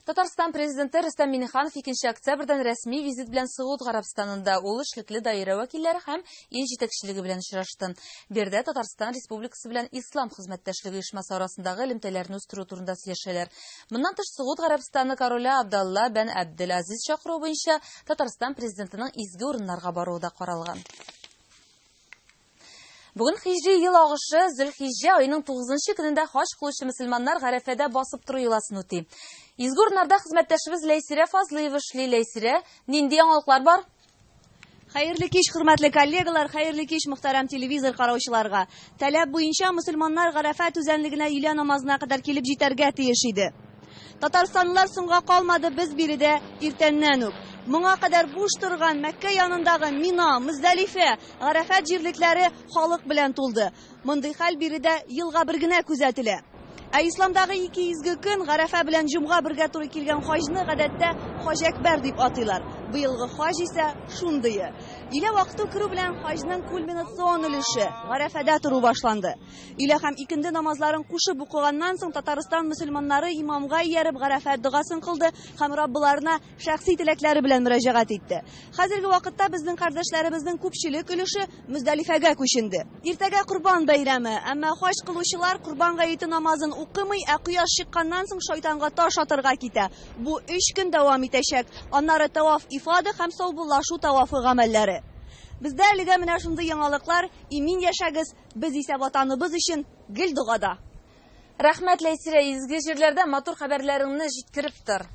Татарстан президенты Рөстәм Миңнеханов 2 октябрьдән рәсми визит белән Сауд Гарәбстанында ул эшлекле даирә вәкилләре һәм ил җитәкчелеге белән очрашты. Бердә Татарстан Республикасы белән Ислам хезмәттәшлеге оешмасы арасындагы элемтәләрне үстерү турында сөйләшәләр. Моннан тыш Сауд Гарәбстаны короле Абдалла бен Абделазиз чакыруы буенча Татарстан президентының изге урыннарга баруы да каралган. Бүген хиҗри ел агышы Зөлхиҗҗә аеның 9-нчы көнендә хаҗ кылучы мөселманнар Гарәфәдә басып туру йоласын үти. Изге урыннарда хезмәттәшебез Ләйсирә Фазлыева эшли. Ләйсирә, нинди яңалыклар бар? Хәерле кич, хөрмәтле коллегалар, хәерле кич мөхтәрәм телевизор караучыларга. Таләп буенча мөселманнар Гарәфә түзәнлегенә өйлә намазына кадәр килеп җитәргә тиеш иде. Татарстанлылар соңга калмады, без биредә иртәннән үк. Моңа кадәр буш торган Мәккә янындагы Мина, Мөздәлифә, Гарәфәт җирлекләре халык белән тулды. Мондый хәл биредә елга бер генә күзәтелә. Ә исламдагы 2 изге көн Гарәфә белән Җомга бергә туры килгән хаҗны гадәттә Хаҗ Әкбәр дип атыйлар. Быелгы хаҗ исә шундые. Илә вакыты керү белән хаҗның кульминацион өлеше Гарәфәдә туру башланды. Илә һәм икенде намазларын кушып укыганнан соң Татарстан мөселманнары имамга ияреп Гарәфәт дугасын кылды һәм Раббыларына шәхси теләкләре белән мөрәҗәгать итте. Хәзерге вакытта безнең кардәшләребезнең күпчелек өлеше Мөздәлифәгә күченде. Иртәгә Курбан бәйрәме, әмма хаҗ кылучылар Курбан гаете намазын укымый, ә кояш чыкканнан соң шайтанга таш атырга китә. Бу 3 көн дәвам итәчәк. Аннары таваф ифада һәм саубуллашу тавафы гамәлләре. Бездә әлегә менә шундый яңалыклар, имин яшәгез, без исә ватаныбыз өчен гел дугада. Рәхмәт, Ләйсирә, изге җирләрдә матур хәбәрләреңне җиткереп тор.